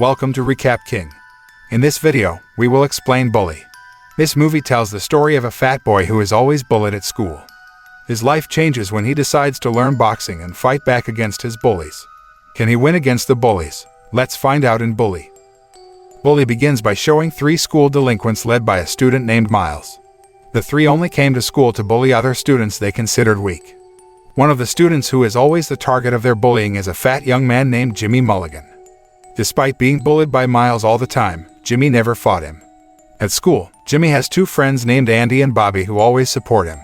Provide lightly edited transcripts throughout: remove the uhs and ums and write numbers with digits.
Welcome to Recap King. In this video, we will explain Bully. This movie tells the story of a fat boy who is always bullied at school. His life changes when he decides to learn boxing and fight back against his bullies. Can he win against the bullies? Let's find out in Bully. Bully begins by showing 3 school delinquents led by a student named Miles. The 3 only came to school to bully other students they considered weak. One of the students who is always the target of their bullying is a fat young man named Jimmy Mulligan. Despite being bullied by Miles all the time, Jimmy never fought him. At school, Jimmy has 2 friends named Andy and Bobby who always support him.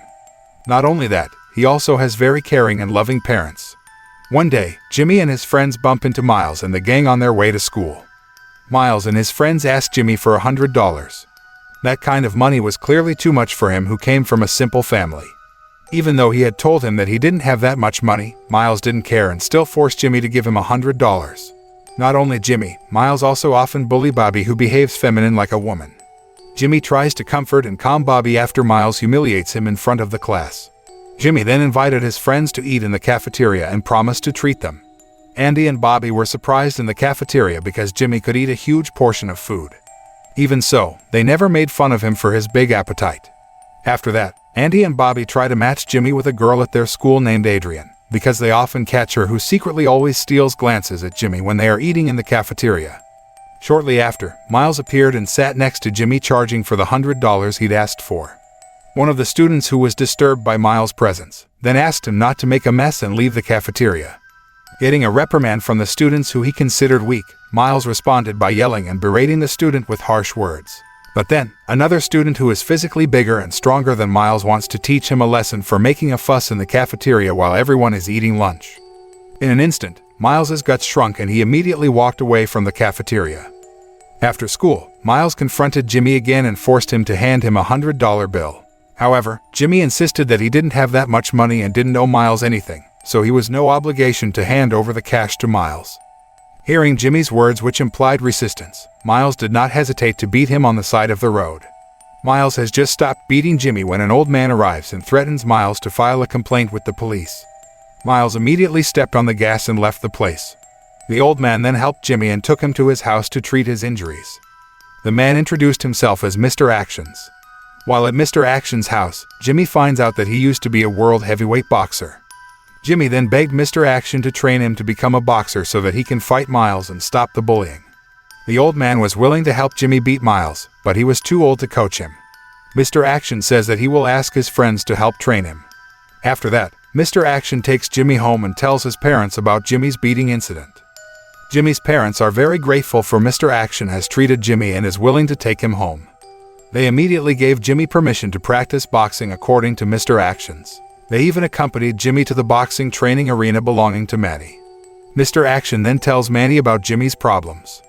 Not only that, he also has very caring and loving parents. One day, Jimmy and his friends bump into Miles and the gang on their way to school. Miles and his friends ask Jimmy for $100. That kind of money was clearly too much for him who came from a simple family. Even though he had told him that he didn't have that much money, Miles didn't care and still forced Jimmy to give him $100. Not only Jimmy, Miles also often bullies Bobby who behaves feminine like a woman. Jimmy tries to comfort and calm Bobby after Miles humiliates him in front of the class. Jimmy then invited his friends to eat in the cafeteria and promised to treat them. Andy and Bobby were surprised in the cafeteria because Jimmy could eat a huge portion of food. Even so, they never made fun of him for his big appetite. After that, Andy and Bobby try to match Jimmy with a girl at their school named Adrian, because they often catch her who secretly always steals glances at Jimmy when they are eating in the cafeteria. Shortly after, Miles appeared and sat next to Jimmy charging for the $100 he'd asked for. One of the students who was disturbed by Miles' presence then asked him not to make a mess and leave the cafeteria. Getting a reprimand from the students who he considered weak, Miles responded by yelling and berating the student with harsh words. But then, another student who is physically bigger and stronger than Miles wants to teach him a lesson for making a fuss in the cafeteria while everyone is eating lunch. In an instant, Miles's guts shrunk and he immediately walked away from the cafeteria. After school, Miles confronted Jimmy again and forced him to hand him a $100 bill. However, Jimmy insisted that he didn't have that much money and didn't owe Miles anything, so he was no obligation to hand over the cash to Miles. Hearing Jimmy's words which implied resistance, Miles did not hesitate to beat him on the side of the road. Miles has just stopped beating Jimmy when an old man arrives and threatens Miles to file a complaint with the police. Miles immediately stepped on the gas and left the place. The old man then helped Jimmy and took him to his house to treat his injuries. The man introduced himself as Mr. Actions. While at Mr. Actions' house, Jimmy finds out that he used to be a world heavyweight boxer. Jimmy then begged Mr. Action to train him to become a boxer so that he can fight Miles and stop the bullying. The old man was willing to help Jimmy beat Miles, but he was too old to coach him. Mr. Action says that he will ask his friends to help train him. After that, Mr. Action takes Jimmy home and tells his parents about Jimmy's beating incident. Jimmy's parents are very grateful for Mr. Action has treated Jimmy and is willing to take him home. They immediately gave Jimmy permission to practice boxing according to Mr. Actions. They even accompanied Jimmy to the boxing training arena belonging to Manny. Mr. Action then tells Manny about Jimmy's problems.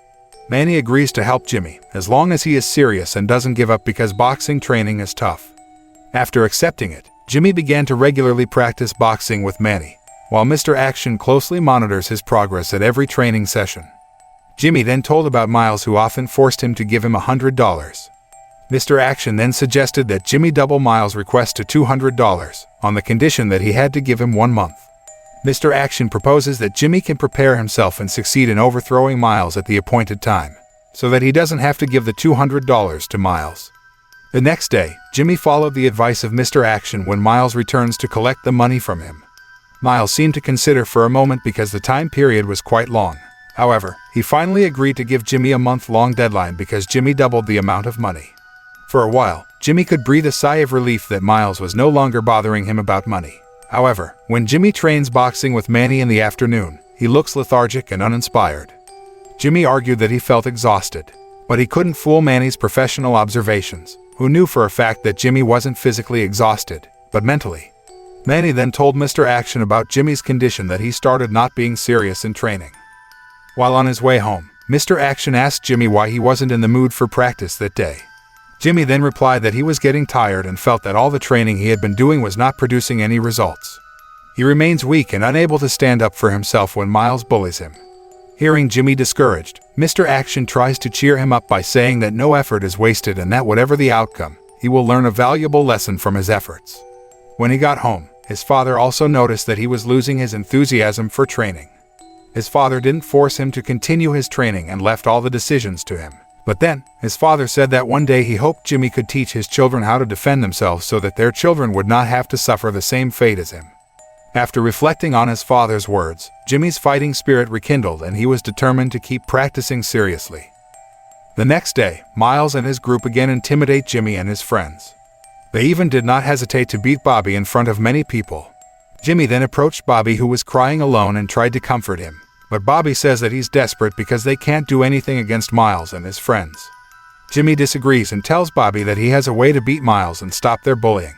Manny agrees to help Jimmy, as long as he is serious and doesn't give up because boxing training is tough. After accepting it, Jimmy began to regularly practice boxing with Manny, while Mr. Action closely monitors his progress at every training session. Jimmy then told about Miles who often forced him to give him $100. Mr. Action then suggested that Jimmy double Miles' request to $200, on the condition that he had to give him 1 month. Mr. Action proposes that Jimmy can prepare himself and succeed in overthrowing Miles at the appointed time, so that he doesn't have to give the $200 to Miles. The next day, Jimmy followed the advice of Mr. Action when Miles returns to collect the money from him. Miles seemed to consider for a moment because the time period was quite long. However, he finally agreed to give Jimmy a month-long deadline because Jimmy doubled the amount of money. For a while, Jimmy could breathe a sigh of relief that Miles was no longer bothering him about money. However, when Jimmy trains boxing with Manny in the afternoon, he looks lethargic and uninspired. Jimmy argued that he felt exhausted, but he couldn't fool Manny's professional observations, who knew for a fact that Jimmy wasn't physically exhausted, but mentally. Manny then told Mr. Action about Jimmy's condition that he started not being serious in training. While on his way home, Mr. Action asked Jimmy why he wasn't in the mood for practice that day. Jimmy then replied that he was getting tired and felt that all the training he had been doing was not producing any results. He remains weak and unable to stand up for himself when Miles bullies him. Hearing Jimmy discouraged, Mr. Action tries to cheer him up by saying that no effort is wasted and that whatever the outcome, he will learn a valuable lesson from his efforts. When he got home, his father also noticed that he was losing his enthusiasm for training. His father didn't force him to continue his training and left all the decisions to him. But then, his father said that one day he hoped Jimmy could teach his children how to defend themselves so that their children would not have to suffer the same fate as him. After reflecting on his father's words, Jimmy's fighting spirit rekindled and he was determined to keep practicing seriously. The next day, Miles and his group again intimidate Jimmy and his friends. They even did not hesitate to beat Bobby in front of many people. Jimmy then approached Bobby, who was crying alone, and tried to comfort him. But Bobby says that he's desperate because they can't do anything against Miles and his friends. Jimmy disagrees and tells Bobby that he has a way to beat Miles and stop their bullying.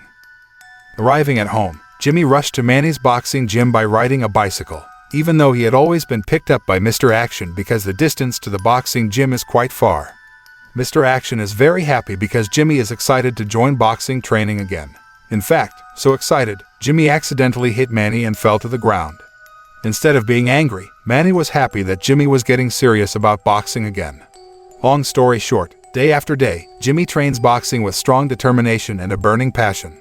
Arriving at home, Jimmy rushed to Manny's boxing gym by riding a bicycle, even though he had always been picked up by Mr. Action because the distance to the boxing gym is quite far. Mr. Action is very happy because Jimmy is excited to join boxing training again. In fact, so excited, Jimmy accidentally hit Manny and fell to the ground. Instead of being angry, Manny was happy that Jimmy was getting serious about boxing again. Long story short, day after day, Jimmy trains boxing with strong determination and a burning passion.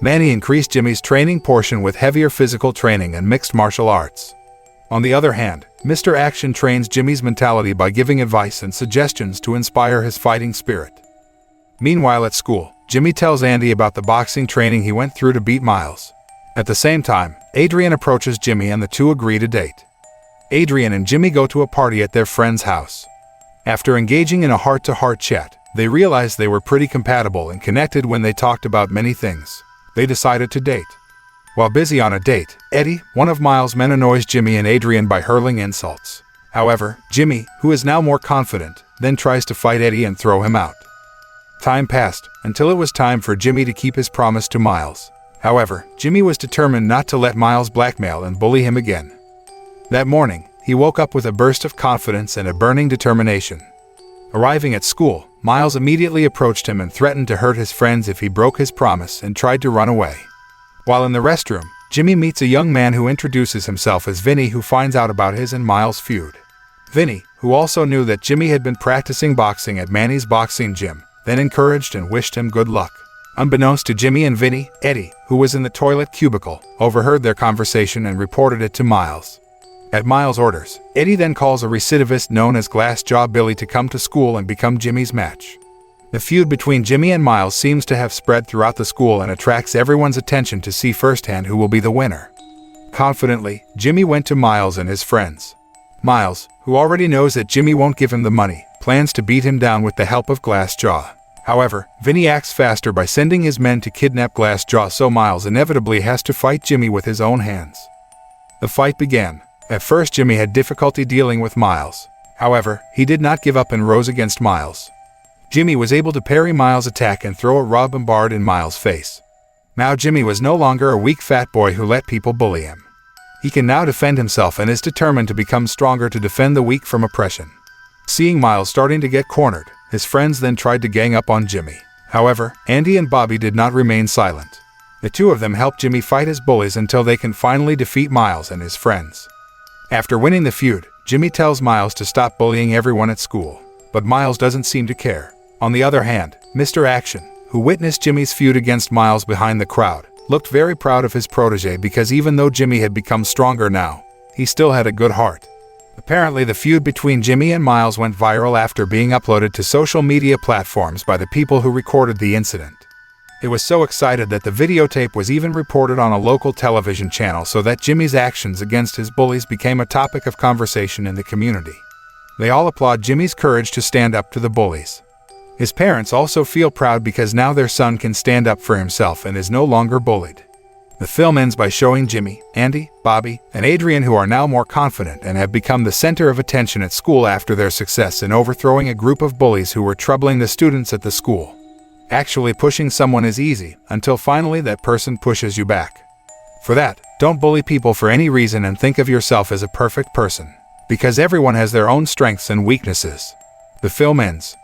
Manny increased Jimmy's training portion with heavier physical training and mixed martial arts. On the other hand, Mr. Action trains Jimmy's mentality by giving advice and suggestions to inspire his fighting spirit. Meanwhile at school, Jimmy tells Andy about the boxing training he went through to beat Miles. At the same time, Adrian approaches Jimmy and the two agree to date. Adrian and Jimmy go to a party at their friend's house. After engaging in a heart-to-heart chat, they realized they were pretty compatible and connected when they talked about many things. They decided to date. While busy on a date, Eddie, one of Miles' men, annoys Jimmy and Adrian by hurling insults. However, Jimmy, who is now more confident, then tries to fight Eddie and throw him out. Time passed, until it was time for Jimmy to keep his promise to Miles. However, Jimmy was determined not to let Miles blackmail and bully him again. That morning, he woke up with a burst of confidence and a burning determination. Arriving at school, Miles immediately approached him and threatened to hurt his friends if he broke his promise and tried to run away. While in the restroom, Jimmy meets a young man who introduces himself as Vinny, who finds out about his and Miles' feud. Vinny, who also knew that Jimmy had been practicing boxing at Manny's boxing gym, then encouraged and wished him good luck. Unbeknownst to Jimmy and Vinny, Eddie, who was in the toilet cubicle, overheard their conversation and reported it to Miles. At Miles' orders, Eddie then calls a recidivist known as Glassjaw Billy to come to school and become Jimmy's match. The feud between Jimmy and Miles seems to have spread throughout the school and attracts everyone's attention to see firsthand who will be the winner. Confidently, Jimmy went to Miles and his friends. Miles, who already knows that Jimmy won't give him the money, plans to beat him down with the help of Glassjaw. However, Vinny acts faster by sending his men to kidnap Glassjaw, so Miles inevitably has to fight Jimmy with his own hands. The fight began. At first, Jimmy had difficulty dealing with Miles. However, he did not give up and rose against Miles. Jimmy was able to parry Miles' attack and throw a raw bombard in Miles' face. Now Jimmy was no longer a weak fat boy who let people bully him. He can now defend himself and is determined to become stronger to defend the weak from oppression. Seeing Miles starting to get cornered, his friends then tried to gang up on Jimmy. However, Andy and Bobby did not remain silent. The two of them helped Jimmy fight his bullies until they can finally defeat Miles and his friends. After winning the feud, Jimmy tells Miles to stop bullying everyone at school. But Miles doesn't seem to care. On the other hand, Mr. Action, who witnessed Jimmy's feud against Miles behind the crowd, looked very proud of his protege because even though Jimmy had become stronger now, he still had a good heart. Apparently, the feud between Jimmy and Miles went viral after being uploaded to social media platforms by the people who recorded the incident. It was so excited that the videotape was even reported on a local television channel, so that Jimmy's actions against his bullies became a topic of conversation in the community. They all applaud Jimmy's courage to stand up to the bullies. His parents also feel proud because now their son can stand up for himself and is no longer bullied. The film ends by showing Jimmy, Andy, Bobby, and Adrian, who are now more confident and have become the center of attention at school after their success in overthrowing a group of bullies who were troubling the students at the school. Actually, pushing someone is easy, until finally that person pushes you back. For that, don't bully people for any reason and think of yourself as a perfect person, because everyone has their own strengths and weaknesses. The film ends.